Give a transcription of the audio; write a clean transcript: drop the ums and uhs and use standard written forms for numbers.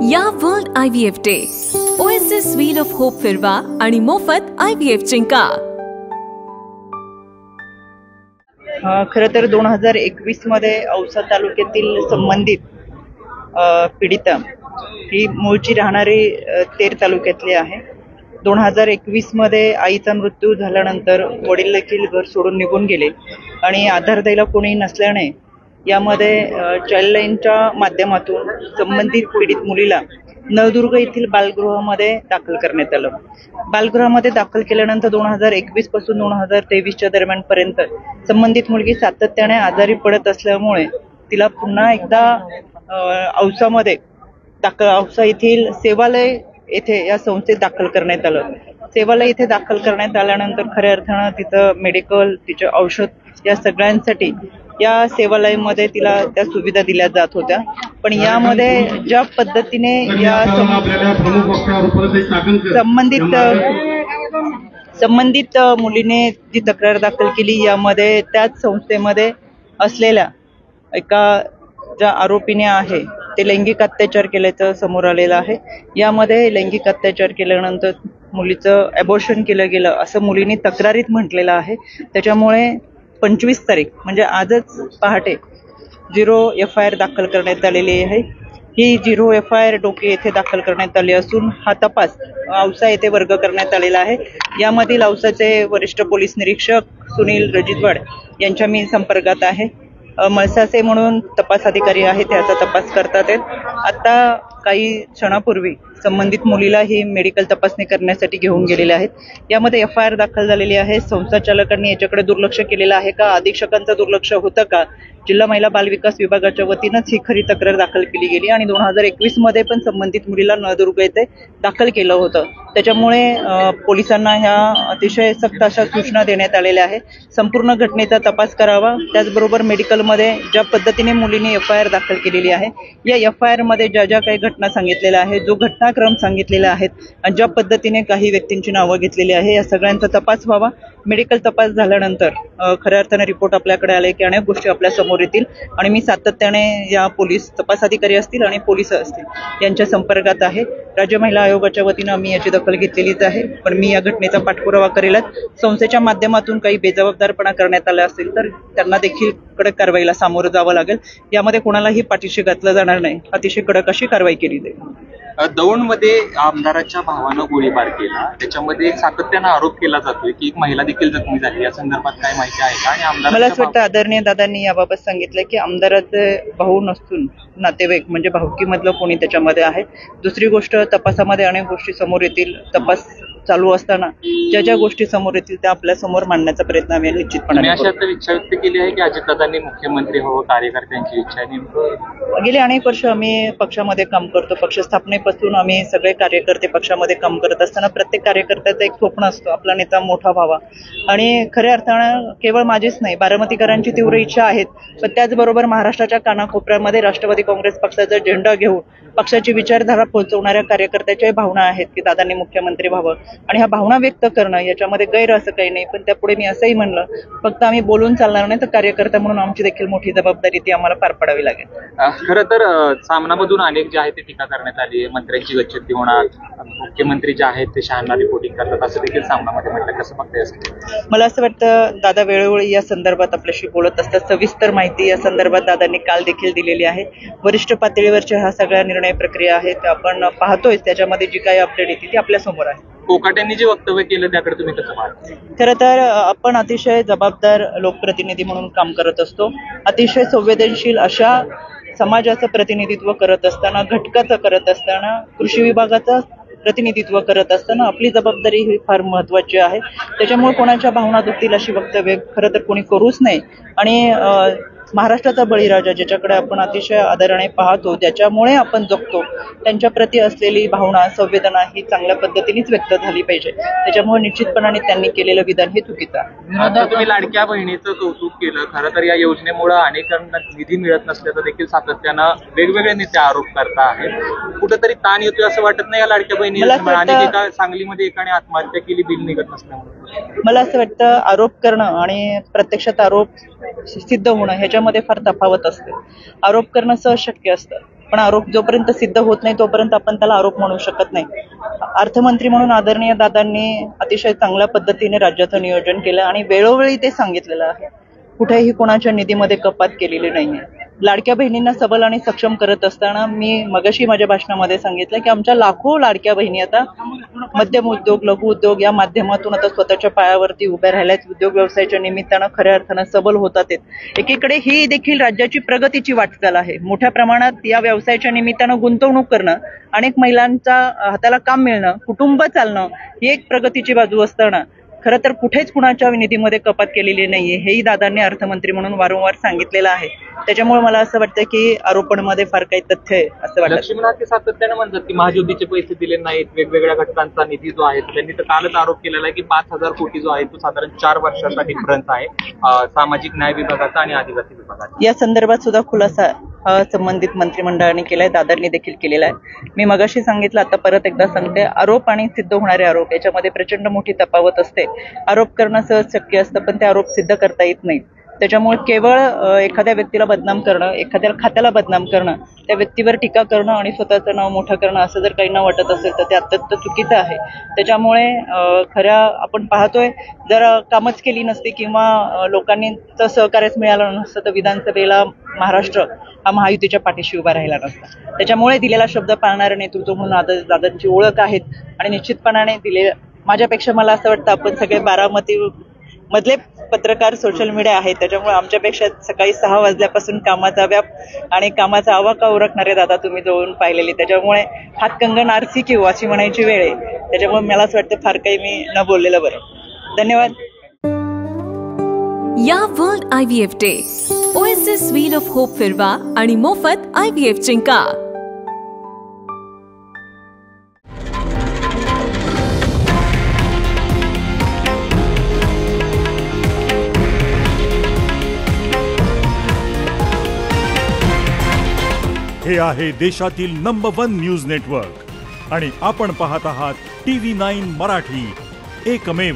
या world IVF day OSS wheel of hope फिरवा आणि मोफत IVF जिंका। खरं तर 2021 मध्ये औसा तालुक्यातील संबंधित पीडिता ही मूळची राहणारी तेर तालुक्यातली आहे। 2021 मध्ये आईचा मृत्यू झाल्यानंतर वडील देखील घर सोडून निघून गेले आणि आधार द्यायला कोणी नसल्याने यामध्ये चाइल्डलाईनच्या माध्यमातून संबंधित पीडित मुलीला नवदुर्ग येथील बालगृहामध्ये दाखल करण्यात आलं। बालगृहामध्ये दाखल केल्यानंतर 2021 पासून 2023च्या दरम्यान पर्यंत संबंधित मुलगी सातत्याने आजारी पडत असल्यामुळे तिला पुन्हा एकदा औसा येथील सेवालय येथे या संस्थेत दाखल करण्यात आलं। सेवालय येथे दाखल करण्यात आल्यानंतर खऱ्या अर्थानं तिचं मेडिकल, तिचे औषध या सगळ्यांसाठी या सेवालयामध्ये तिला त्या सुविधा दिल्या जात होत्या। पण यामध्ये ज्या पद्धतीने या संबंधित मुलीने जी तक्रार दाखल केली, यामध्ये त्याच संस्थेमध्ये असलेल्या एका ज्या आरोपीने आहे ते लैंगिक अत्याचार केल्याचं समोर आलेलं आहे। यामध्ये लैंगिक अत्याचार केल्यानंतर मुलीचं ॲबॉर्शन केलं गेलं असं मुलीने तक्रारीत म्हटलेलं आहे। त्याच्यामुळे 25 तारीख म्हणजे आजच पहाटे 0 FIR दाखल करण्यात आलेली आहे। ही 0 FIR डोके येथे दाखल करण्यात आली असून हा तपास औसा येथे वर्ग करण्यात आलेला आहे। यामधील औसाचे वरिष्ठ पोलीस निरीक्षक सुनील रजितवाड यांच्या मी संपर्कात आहे। मळसासे म्हणून तपास अधिकारी आहे, त्याचा तपास करतात आहेत। आता काही क्षणापूर्वी संबंधित मुलीला ही मेडिकल तपासणी करण्यासाठी घेऊन गेलेले आहेत। यामध्ये FIR दाखल झालेली आहे। संस्था चालकांनी याच्याकडे दुर्लक्ष केलेलं आहे का, अधीक्षकांचं दुर्लक्ष होतं का, जिल्हा महिला बाल विकास विभागाच्या वतीनंच ही खरी तक्रार दाखल केली गेली आणि 2021 मध्ये पण संबंधित मुलीला नळदुर्ग येथे दाखल केलं होतं। त्याच्यामुळे पोलिसांना ह्या अतिशय सक्त अशा सूचना देण्यात आलेल्या आहे। संपूर्ण घटनेचा तपास करावा, त्याचबरोबर मेडिकलमध्ये ज्या पद्धतीने मुलीने FIR दाखल केलेली आहे, या FIR मध्ये ज्या काही घटना सांगितलेल्या आहेत, जो घटनाक्रम सांगितलेला आहे आणि ज्या पद्धतीने काही व्यक्तींची नावं घेतलेली आहे, या सगळ्यांचा तपास व्हावा। मेडिकल तपास झाल्यानंतर खऱ्या अर्थाने रिपोर्ट आपल्याकडे आले की अनेक गोष्टी आपल्या समोर येतील आणि मी सातत्याने या पोलीस तपास अधिकारी असतील आणि पोलीस असतील यांच्या संपर्कात आहे। राज्य महिला आयोगाच्या वतीनं आम्ही याची दखल घेतलेलीच आहे, पण मी या घटनेचा पाठपुरावा करेलच। संस्थेच्या माध्यमातून काही बेजबाबदारपणा करण्यात आला असेल तर त्यांना देखील कडक कारवाईला सामोरं जावं लागेल। यामध्ये कोणालाही पाठीशी घातलं जाणार नाही, अतिशय कडक अशी कारवाई केली जाईल। दौंडमध्ये आमदाराच्या भावानं गोळीबार केला, त्याच्यामध्ये सातत्यानं आरोप केला जातोय की एक महिला देखील जखमी झाली। या संदर्भात काय माहिती आहे का? आणि आमदार मला असं वाटतं आदरणीय दादांनी याबाबत सांगितलं की आमदाराचे भाऊ नसून नातेवाईक म्हणजे भाऊकीमधलं कोणी त्याच्यामध्ये आहे। दुसरी गोष्ट, तपासामध्ये अनेक गोष्टी समोर येतील। तपास चालू असताना ज्या गोष्टी समोर येतील त्या आपल्या समोर मांडण्याचा प्रयत्न आम्ही निश्चितपणे अशा इच्छा व्यक्त केली आहे की अजितदादांनी मुख्यमंत्री व्हावं, कार्यकर्त्यांची इच्छा आहे। नेमकं गेली अनेक वर्ष आम्ही पक्षामध्ये काम करतो। पक्ष स्थापनेपासून आम्ही सगळे कार्यकर्ते पक्षामध्ये काम करत असताना प्रत्येक कार्यकर्त्याचं एक स्वप्न असतं, आपला नेता मोठा व्हावा। आणि खऱ्या अर्थानं केवळ माझीच नाही, बारामतीकरांची तीव्र इच्छा आहेत, पण त्याचबरोबर महाराष्ट्राच्या कानाकोपऱ्यामध्ये राष्ट्रवादी काँग्रेस पक्षाचा झेंडा घेऊन पक्षाची विचारधारा पोहोचवणाऱ्या कार्यकर्त्याच्या भावना आहेत की दादांनी मुख्यमंत्री व्हावं आणि ह्या भावना व्यक्त करणं याच्यामध्ये गैर असं काही नाही। पण त्यापुढे मी असंही म्हणलं, फक्त आम्ही बोलून चालणार नाही, तर कार्यकर्ता म्हणून आमची देखील मोठी जबाबदारी ती आम्हाला पार पाडावी लागेल। खरं तर सामनामधून अनेक जे आहे ते टीका करण्यात आली, मंत्र्यांची गच्चीती होणार, मुख्यमंत्री जे आहेत ते शहाणा रिपोर्टिंग करतात असं देखील सामनामध्ये म्हटलं। कसं बघताय असं? मला असं वाटतं दादा वेळोवेळी या संदर्भात आपल्याशी बोलत असतात। सविस्तर माहिती या संदर्भात दादांनी काल देखील दिलेली आहे। वरिष्ठ पातळीवरच्या ह्या सगळ्या निर्णय प्रक्रिया आहेत आपण पाहतोय, त्याच्यामध्ये जी काही अपडेट येते ती आपल्या समोर आहे। कोकाटेंनी जे वक्तव्य केलं त्याकडे तुम्ही कसं पाहता? खरं तर आपण अतिशय जबाबदार लोकप्रतिनिधी म्हणून काम करत असतो। अतिशय संवेदनशील अशा समाजाचं प्रतिनिधित्व करत असताना, घटकाचं करत असताना, कृषी विभागाचं प्रतिनिधित्व करत असताना आपली जबाबदारी ही फार महत्वाची आहे। त्याच्यामुळे कोणाच्या भावना दुखतील अशी वक्तव्य खरं तर कोणी करूच नाही। आणि महाराष्ट्राचा बळीराजा ज्याच्याकडे आपण अतिशय आदराने पाहतो, ज्याच्यामुळे आपण जगतो, त्यांच्या प्रती असलेली भावना, संवेदना ही चांगल्या पद्धतीनेच व्यक्त झाली पाहिजे। त्याच्यामुळे निश्चितपणाने त्यांनी केलेलं विधान हे चुकीचं आहे। आता तुम्ही लाडक्या बहिणीचं कौतुक केलं, खरं तर या योजनेमुळे अनेकांना निधी मिळत नसल्याचं देखील सातत्यानं वेगवेगळे नेते आरोप करत आहेत। कुठेतरी ताण येतोय असं वाटत नाही या लाडक्या बहिणीला? आणि एका सांगलीमध्ये एकाने आत्महत्या केली बिल निघत नसल्यामुळे। मला असं वाटतं आरोप करणं आणि प्रत्यक्षात आरोप सिद्ध होणं ह्याच्यामध्ये फार तफावत असते। आरोप करणं सहज शक्य असतं, पण आरोप जोपर्यंत सिद्ध होत नाही तोपर्यंत आपण त्याला आरोप म्हणू शकत नाही. अर्थमंत्री म्हणून आदरणीय दादांनी अतिशय चांगल्या पद्धतीने राज्याचं नियोजन केलं आणि वेळोवेळी ते सांगितलेलं आहे, कुठेही कोणाच्या निधीमध्ये कपात केलेली नाहीये. लाडक्या बहिणींना सबल आणि सक्षम करत असताना मी मगाशी माझ्या भाषणामध्ये सांगितलं की आमच्या लाखो लाडक्या बहिणी आता मध्यम उद्योग, लघु उद्योग या माध्यमातून आता स्वतःच्या पायावरती उभ्या राहिल्यात. उद्योग व्यवसायाच्या निमित्तानं खऱ्या अर्थानं सबल होतात. एकीकडे ही देखील राज्याची प्रगतीची वाटचाल आहे. मोठ्या प्रमाणात या व्यवसायाच्या निमित्तानं गुंतवणूक करणं, अनेक महिलांच्या हाताला काम मिळणं, कुटुंब चालणं ही एक प्रगतीची बाजू असताना खरं तर कुठेच कुणाच्या निधीमध्ये कपात केलेली नाहीये, हेही दादांनी अर्थमंत्री म्हणून वारंवार सांगितलेलं आहे. त्याच्यामुळे मला असं वाटतं की आरोपांमध्ये फार काही तथ्य आहे असं वाटतं. लक्ष्मीनाथ सातत्याने म्हणतात की महायुतीचे पैसे दिले नाहीत, वेगवेगळ्या घटकांचा निधी जो आहे त्यांनी तर कालच आरोप केलेला आहे की 5,000 कोटी जो आहे तो साधारण 4 वर्षाचा डिफरन्स आहे सामाजिक न्याय विभागाचा आणि आदिवासी विभागाचा. या संदर्भात सुद्धा खुलासा संबंधित मंत्रिमंडळाने केलाय, दादांनी देखील केलेला आहे. मी मगाशी सांगितलं, आता परत एकदा सांगते, आरोप आणि सिद्ध होणारे आरोप याच्यामध्ये प्रचंड मोठी तफावत असते. आरोप करणं सहज शक्य असतं पण ते आरोप सिद्ध करता येत नाही. त्याच्यामुळे केवळ एखाद्या व्यक्तीला बदनाम करणं, एखाद्या खात्याला बदनाम करणं, त्या व्यक्तीवर टीका करणं आणि स्वतःचं नाव मोठं करणं असं जर काहींना वाटत असेल तर ते अत्यंत चुकीचं आहे. त्याच्यामुळे खऱ्या आपण पाहतोय जर कामच केली नसती किंवा लोकांनी सहकार्यच मिळालं नसतं तर विधानसभेला महाराष्ट्र हा महायुतीच्या पाठीशी उभा राहिला नसता. त्याच्यामुळे दिलेला शब्द पाळणारे नेतृत्व म्हणून दादांची ओळख आहेत आणि निश्चितपणाने माझ्यापेक्षा मला असं वाटतं आपण सगळे बारामती मधले पत्रकार सोशल मीडिया आहेत, त्याच्यामुळे आमच्यापेक्षा सकाळी 6 वाजल्यापासून कामाचा व्याप आणि कामाचा आवाका उरकणारे दादा तुम्ही जवळून पाहिलेले. त्याच्यामुळे हातकंगण आरसी किंव अशी म्हणायची वेळ आहे. त्याच्यामुळे मला असं वाटतं फार काही मी न बोललेलं बरं. धन्यवाद. या world IVF day OSS wheel of hope फिरवा आणि मोफत IVF जिंका. हे आहे देशातील नंबर 1 न्यूज नेटवर्क आणि आपण पाहत आहात TV9 मराठी, एकमेव.